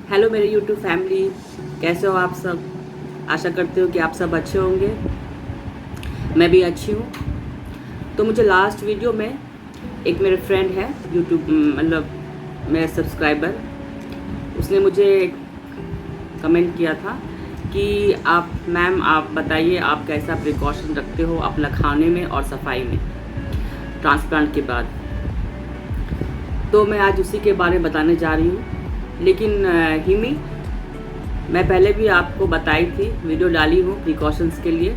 Hello मेरे YouTube family, कैसे हो आप सब। आशा करते हो कि आप सब अच्छे होंगे। मैं भी अच्छी हूँ। तो मुझे लास्ट वीडियो में एक मेरे फ्रेंड है यूट्यूब, मतलब मेरा सब्सक्राइबर, उसने मुझे कमेंट किया था कि आप मैम आप बताइए आप कैसा प्रिकॉशन रखते हो अपना खाने में और सफाई में ट्रांसप्लांट के बाद। तो मैं आज उसी के बारे में बताने जा रही हूँ। लेकिन हिमी, मैं पहले भी आपको बताई थी, वीडियो डाली हूँ प्रिकॉशंस के लिए,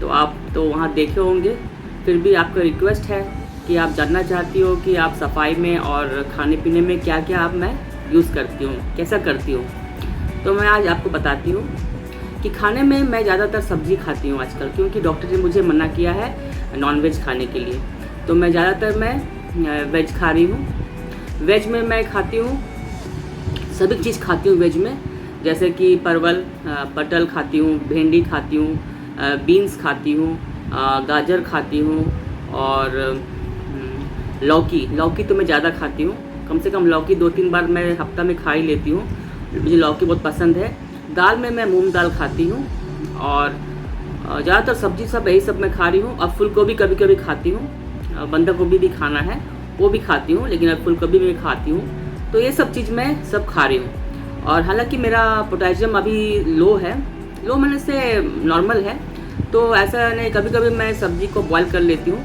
तो आप तो वहाँ देखे होंगे। फिर भी आपका रिक्वेस्ट है कि आप जानना चाहती हो कि आप सफाई में और खाने पीने में क्या क्या आप मैं यूज़ करती हूँ, कैसा करती हूँ। तो मैं आज आपको बताती हूँ कि खाने में मैं ज़्यादातर सब्ज़ी खाती हूँ आजकल, क्योंकि डॉक्टर ने मुझे मना किया है नॉनवेज खाने के लिए। तो मैं ज़्यादातर मैं वेज खा रही हूँ। वेज में मैं खाती हूँ, सभी चीज़ खाती हूँ वेज में, जैसे कि परवल, पटल खाती हूँ, भिंडी खाती हूँ, बीन्स खाती हूँ, गाजर खाती हूँ, और लौकी लौकी तो मैं ज़्यादा खाती हूँ। कम से कम लौकी 2-3 बार मैं हफ्ता में खा ही लेती हूँ। मुझे लौकी बहुत पसंद है। दाल में मैं मूंग दाल खाती हूँ, और ज़्यादातर सब्जी सब यही सब मैं खा रही हूँ। अब फूल गोभी कभी कभी खाती हूँ, बंधा गोभी भी खाना है वो भी खाती हूँ, लेकिन अब फूल गोभी भी खाती हूँ। तो ये सब चीज़ मैं सब खा रही हूँ। और हालांकि मेरा पोटेशियम अभी लो है, लो मैंने से नॉर्मल है। तो ऐसा नहीं, कभी कभी मैं सब्जी को बॉईल कर लेती हूँ,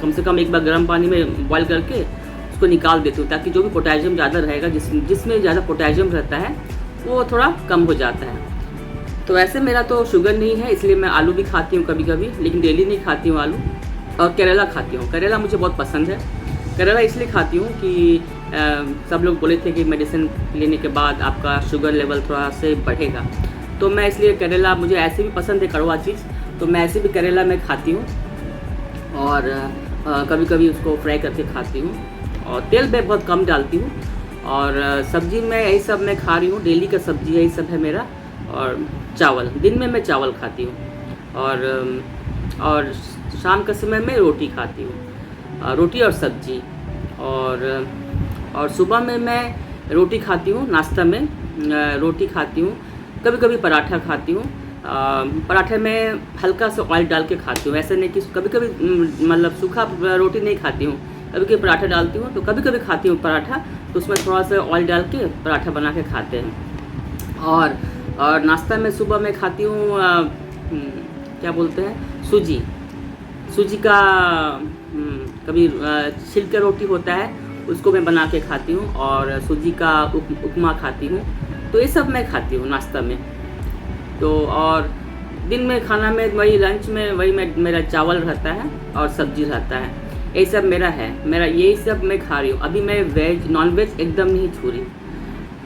कम से कम एक बार गर्म पानी में बॉईल करके उसको निकाल देती हूँ, ताकि जो भी पोटेशियम ज़्यादा रहेगा, जिसमें ज़्यादा पोटेशियम रहता है वो थोड़ा कम हो जाता है। तो ऐसे मेरा तो शुगर नहीं है, इसलिए मैं आलू भी खाती हूँ कभी कभी, लेकिन डेली नहीं खाती हूँ आलू। और करेला खाती हूँ, करेला मुझे बहुत पसंद है। करेला इसलिए खाती हूँ कि सब लोग बोले थे कि मेडिसिन लेने के बाद आपका शुगर लेवल थोड़ा से बढ़ेगा, तो मैं इसलिए करेला, मुझे ऐसे भी पसंद है कड़वा चीज़, तो मैं ऐसे भी करेला मैं खाती हूँ। और कभी कभी उसको फ्राई करके खाती हूँ, और तेल मैं बहुत कम डालती हूँ। और सब्जी में यही सब मैं खा रही हूँ, डेली का सब्जी यही सब है मेरा। और चावल, दिन में मैं चावल खाती हूँ, और शाम के समय में रोटी खाती हूँ, रोटी और सब्जी। और सुबह में मैं रोटी खाती हूँ, नाश्ता में रोटी खाती हूँ। कभी कभी पराठा खाती हूँ। पराठे में हल्का सा ऑयल डाल के खाती हूँ, ऐसे नहीं कि कभी कभी मतलब सूखा रोटी नहीं खाती हूँ, कभी कभी पराठा डालती हूँ। तो कभी कभी खाती हूँ पराठा, तो उसमें थोड़ा सा ऑयल डाल के पराठा बना के खाते हैं। और नाश्ता में सुबह में खाती हूँ क्या बोलते हैं, सूजी। सूजी का कभी छिलका रोटी होता है, उसको मैं बना के खाती हूँ, और सूजी का उपमा खाती हूँ। तो ये सब मैं खाती हूँ नाश्ता में। तो और दिन में खाना में वही, लंच में वही मेरा चावल रहता है और सब्जी रहता है, यही सब मेरा है। मेरा यही सब मैं खा रही हूँ। अभी मैं वेज नॉन वेज एकदम नहीं छू रही।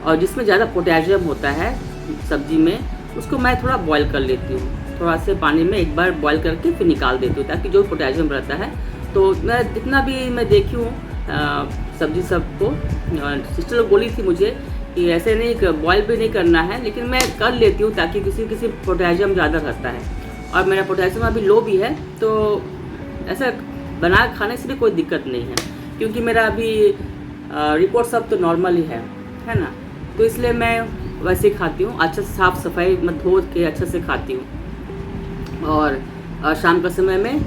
और जिसमें ज़्यादा पोटेशियम होता है सब्जी में, उसको मैं थोड़ा बॉईल कर लेती हूँ, थोड़ा से पानी में एक बार बॉईल करके फिर निकाल देती हूँ, ताकि जो पोटेशियम रहता है। तो मैं जितना भी मैं देखी हूँ सब्जी सबको, सिस्टर लोग बोली थी मुझे कि ऐसे नहीं बॉईल भी नहीं करना है, लेकिन मैं कर लेती हूँ, ताकि किसी किसी पोटेशियम ज़्यादा रहता है और मेरा पोटेशियम अभी लो भी है। तो ऐसा बना खाने से भी कोई दिक्कत नहीं है, क्योंकि मेरा अभी रिपोर्ट सब तो नॉर्मल ही है ना। तो इसलिए मैं वैसे खाती हूँ, अच्छे से साफ़ सफाई में धो के अच्छे से खाती हूँ। और शाम का समय में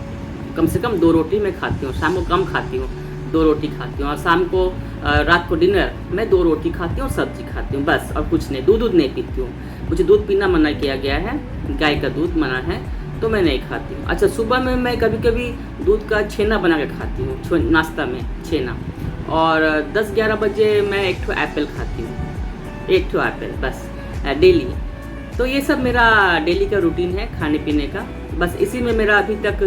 कम से कम 2 रोटी मैं खाती हूँ, शाम को कम खाती हूँ, 2 रोटी खाती हूँ। और शाम को रात को डिनर में 2 रोटी खाती हूँ और सब्जी खाती हूँ, बस, और कुछ नहीं। दूध नहीं पीती हूँ, मुझे दूध पीना मना किया गया है, गाय का दूध मना है, तो मैं नहीं खाती हूँ। अच्छा, सुबह में मैं कभी कभी दूध का छेना बना के खाती हूँ, नाश्ता में छेना। और 10-11 बजे मैं एक ठो एप्पल खाती हूँ, एक ठो एप्पल बस, डेली। तो ये सब मेरा डेली का रूटीन है खाने पीने का। बस इसी में मेरा अभी तक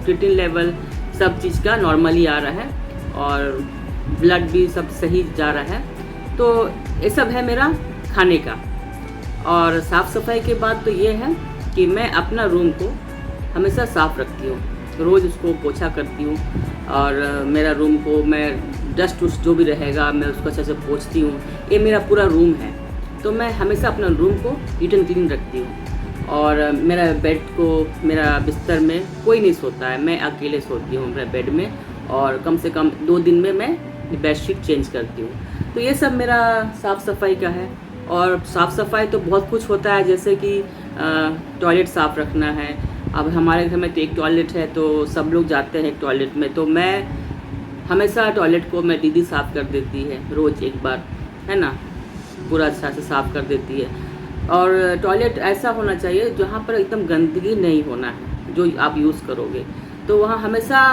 प्रोटीन लेवल सब चीज़ का नॉर्मली आ रहा है, और ब्लड भी सब सही जा रहा है। तो ये सब है मेरा खाने का। और साफ़ सफाई के बाद तो ये है कि मैं अपना रूम को हमेशा साफ़ रखती हूँ, रोज़ उसको पोछा करती हूँ। और मेरा रूम को मैं डस्ट उस्ट जो भी रहेगा मैं उसको अच्छे से पोछती हूँ। ये मेरा पूरा रूम है, तो मैं हमेशा अपना रूम को नीट एंड क्लीन रखती हूँ। और मेरा बेड को, मेरा बिस्तर में कोई नहीं सोता है, मैं अकेले सोती हूँ मेरे बेड में। और कम से कम 2 दिन में मैं बेडशीट चेंज करती हूँ, तो ये सब मेरा साफ़ सफाई का है। और साफ़ सफाई तो बहुत कुछ होता है, जैसे कि टॉयलेट साफ़ रखना है। अब हमारे घर में तो एक टॉयलेट है, तो सब लोग जाते हैं एक टॉयलेट में, तो मैं हमेशा टॉयलेट को मैं दीदी साफ़ कर देती है रोज़ एक बार, है ना, पूरा अच्छा से साफ़ कर देती है। और टॉयलेट ऐसा होना चाहिए जहाँ पर एकदम गंदगी नहीं होना है, जो आप यूज़ करोगे, तो वहाँ हमेशा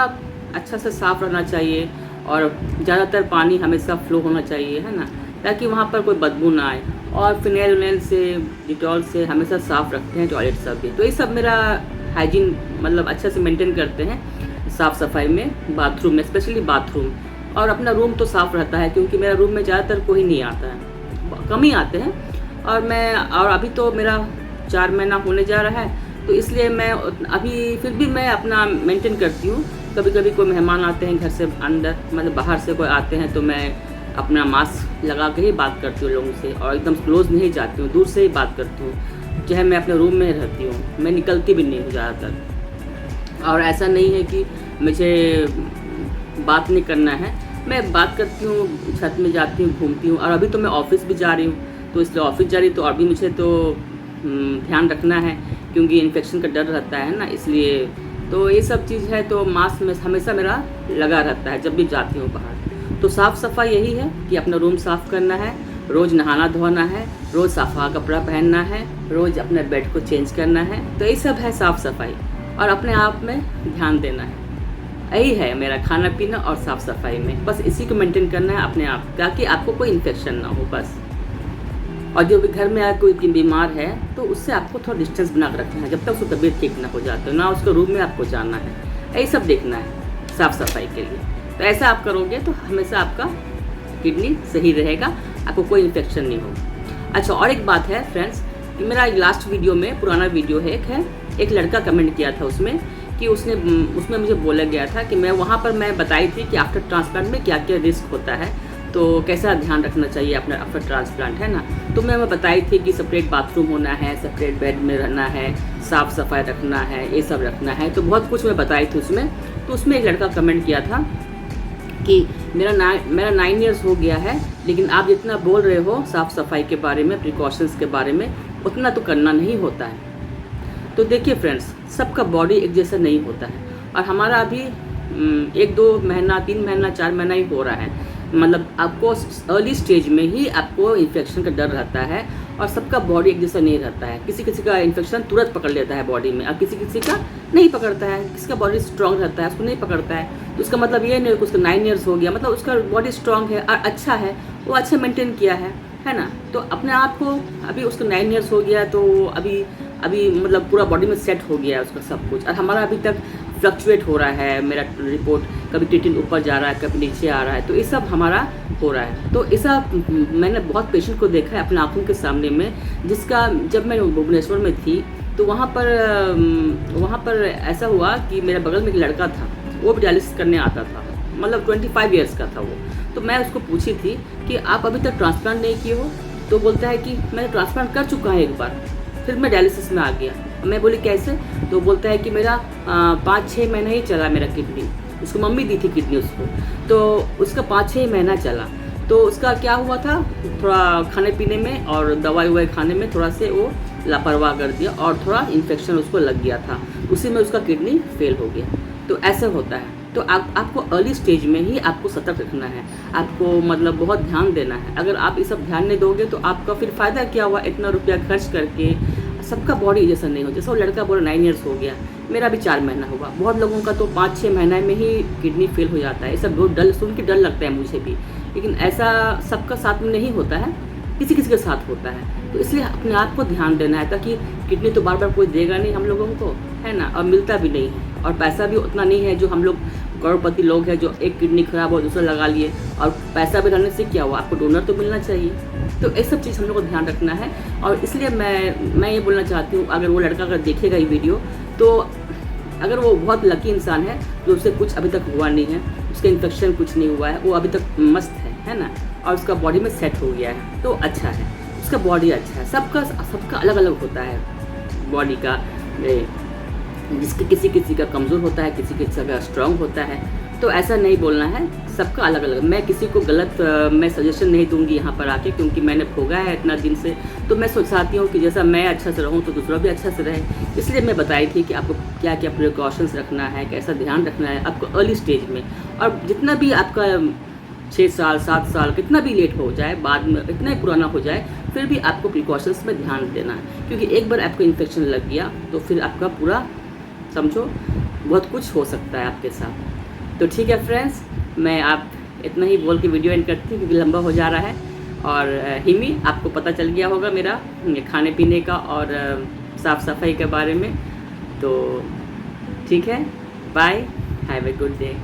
अच्छा से साफ़ रहना चाहिए। और ज़्यादातर पानी हमेशा फ्लो होना चाहिए, है ना, ताकि वहाँ पर कोई बदबू ना आए। और फिनाइल विनाइल से, डिटॉल से हमेशा साफ़ रखते हैं टॉयलेट सब भी। तो ये सब मेरा हाइजीन मतलब अच्छे से मेंटेन करते हैं साफ़ सफाई में, बाथरूम में, स्पेशली बाथरूम। और अपना रूम तो साफ़ रहता है, क्योंकि मेरा रूम में ज़्यादातर कोई नहीं आता है, कम ही आते हैं। और अभी तो मेरा 4 महीना होने जा रहा है, तो इसलिए मैं अभी फिर भी मैं अपना मेंटेन करती हूँ। कभी कभी कोई मेहमान आते हैं घर से अंदर, मतलब बाहर से कोई आते हैं, तो मैं अपना मास्क लगा के ही बात करती हूँ लोगों से, और एकदम क्लोज नहीं जाती हूँ, दूर से ही बात करती हूँ, चाहे मैं अपने रूम में रहती हूँ, मैं निकलती भी नहीं हूँ ज़्यादातर। और ऐसा नहीं है कि मुझे बात नहीं करना है, मैं बात करती हूँ, छत में जाती हूँ, घूमती हूँ। और अभी तो मैं ऑफिस भी जा रही हूँ, तो इसलिए ऑफिस जा रही तो और भी मुझे तो ध्यान रखना है, क्योंकि इन्फेक्शन का डर रहता है ना, इसलिए तो ये सब चीज़ है। तो मास्क में हमेशा मेरा लगा रहता है जब भी जाती हूँ बाहर। तो साफ़ सफाई यही है कि अपना रूम साफ़ करना है, रोज़ नहाना धोना है, रोज़ साफ़ा कपड़ा पहनना है, रोज़ अपने बेड को चेंज करना है। तो ये सब है साफ़ सफाई, और अपने आप में ध्यान देना है। यही है मेरा खाना पीना और साफ़ सफाई में, बस इसी को मेंटेन करना है अपने आप, ताकि आपको कोई इन्फेक्शन ना हो बस। और जो भी घर में आया कोई बीमार है, तो उससे आपको थोड़ा डिस्टेंस बना कर रखना है, जब तक उसकी तबीयत ठीक ना हो जाती हो, ना उसके रूम में आपको जाना है। यही सब देखना है साफ़ सफाई के लिए। तो ऐसा आप करोगे तो हमेशा आपका किडनी सही रहेगा, आपको कोई इन्फेक्शन नहीं होगा। अच्छा, और एक बात है फ्रेंड्स, कि मेरा लास्ट वीडियो में, पुराना वीडियो है, एक लड़का कमेंट किया था उसमें कि उसमें मुझे बोला गया था कि वहाँ पर मैं बताई थी कि आफ्टर ट्रांसप्लांट में क्या क्या रिस्क होता है, तो कैसा ध्यान रखना चाहिए अपना आफ्टर ट्रांसप्लांट, है ना। तो मैं बताई थी कि सेपरेट बाथरूम होना है, सेपरेट बेड में रहना है, साफ़ सफाई रखना है, ये सब रखना है। तो बहुत कुछ मैं बताई थी उसमें। तो उसमें एक लड़का कमेंट किया था कि मेरा 9 ईयर्स हो गया है, लेकिन आप जितना बोल रहे हो साफ़ सफाई के बारे में, प्रिकॉशंस के बारे में, उतना तो करना नहीं होता है। तो देखिए फ्रेंड्स, सबका बॉडी एक जैसा नहीं होता है, और हमारा अभी 1-2 महीना, 3 महीना, 4 महीना ही हो रहा है। मतलब आपको अर्ली स्टेज में ही आपको इन्फेक्शन का डर रहता है, और सबका बॉडी एक जैसा नहीं रहता है। किसी किसी का इन्फेक्शन तुरंत पकड़ लेता है बॉडी में, और किसी किसी का नहीं पकड़ता है। किसी का बॉडी स्ट्रांग रहता है, उसको नहीं पकड़ता है। तो उसका मतलब ये नहीं कि उसका 9 ईयर्स हो गया, मतलब उसका बॉडी स्ट्रांग है और अच्छा है, वो अच्छा मेंटेन किया है ना। तो अपने आप को, अभी उसका 9 ईयर्स हो गया, तो अभी मतलब पूरा बॉडी में सेट हो गया है उसका सब कुछ। और हमारा अभी तक फ्लक्चुएट हो रहा है मेरा रिपोर्ट, कभी क्रिएटिनिन ऊपर जा रहा है, कभी नीचे आ रहा है। तो ये सब हमारा हो रहा है। तो ऐसा मैंने बहुत पेशेंट को देखा है अपने आँखों के सामने में, जिसका जब मैं भुवनेश्वर में थी, तो वहाँ पर ऐसा हुआ कि मेरे बगल में एक लड़का था, वो भी डायलिसिस करने आता था, मतलब 25 ईयर्स का था वो। तो मैं उसको पूछी थी कि आप अभी तक ट्रांसप्लांट नहीं किए हो? तो बोलता है कि मैंने ट्रांसप्लांट कर चुका है एक बार, फिर मैं डायलिसिस में आ गया। मैं बोली कैसे? तो बोलता है कि मेरा 5-6 महीना ही चला मेरा किडनी, उसको मम्मी दी थी किडनी उसको, तो उसका 5-6 महीना चला। तो उसका क्या हुआ था, थोड़ा खाने पीने में और दवाई ववाई खाने में थोड़ा से वो लापरवाह कर दिया, और थोड़ा इन्फेक्शन उसको लग गया था, उसी में उसका किडनी फेल हो गया। तो ऐसा होता है। तो आपको अर्ली स्टेज में ही आपको सतर्क रखना है, आपको मतलब बहुत ध्यान देना है। अगर आप ये सब ध्यान नहीं दोगे तो आपका फिर फ़ायदा क्या हुआ, इतना रुपया खर्च करके। सबका बॉडी जैसा नहीं हो, जैसा वो लड़का बोला 9 ईयर्स हो गया, मेरा भी 4 महीना होगा। बहुत लोगों का तो 5-6 महीने में ही किडनी फेल हो जाता है। ये सब बहुत डर सुन के डर लगता है मुझे भी, लेकिन ऐसा सबका साथ में नहीं होता है, किसी किसी के साथ होता है। तो इसलिए अपने आप को ध्यान देना है, ताकि किडनी तो बार बार कोई देगा नहीं हम लोगों को, है ना, और मिलता भी नहीं है, और पैसा भी उतना नहीं है। जो हम लोग करोड़पति लोग हैं, जो एक किडनी खराब हो दूसरा लगा लिए, और पैसा भी रहने से क्या हुआ, आपको डोनर तो मिलना चाहिए। तो ये सब चीज़ हम लोग को ध्यान रखना है। और इसलिए मैं ये बोलना चाहती हूँ, अगर वो लड़का अगर देखेगा ये वीडियो, तो अगर वो बहुत लकी इंसान है, जो उससे कुछ अभी तक हुआ नहीं है, उसका इन्फेक्शन कुछ नहीं हुआ है, वो अभी तक मस्त है ना, और उसका बॉडी में सेट हो गया है, तो अच्छा है, उसका बॉडी अच्छा है। सबका अलग अलग होता है बॉडी का, जिसके किसी का कमज़ोर होता है, किसी का स्ट्रांग होता है। तो ऐसा नहीं बोलना है, सबका अलग अलग। मैं किसी को गलत मैं सजेशन नहीं दूंगी यहाँ पर आके, क्योंकि मैंने भोगा है इतना दिन से। तो मैं सोचती हूँ कि जैसा मैं अच्छा से रहूँ तो दूसरा भी अच्छा से रहे। इसलिए मैं बताई थी कि आपको क्या क्या प्रिकॉशंस रखना है, कैसा ध्यान रखना है आपको अर्ली स्टेज में। और जितना भी आपका 6 साल 7 साल कितना भी लेट हो जाए, बाद में इतना ही पुराना हो जाए, फिर भी आपको प्रिकॉशंस में ध्यान देना है। क्योंकि एक बार आपको इन्फेक्शन लग गया तो फिर आपका पूरा समझो बहुत कुछ हो सकता है आपके साथ। तो ठीक है फ्रेंड्स, मैं आप इतना ही बोल के वीडियो एंड करती हूँ क्योंकि लंबा हो जा रहा है। और हिमी आपको पता चल गया होगा मेरा खाने पीने का और साफ़ सफाई के बारे में। तो ठीक है, bye, have a good day.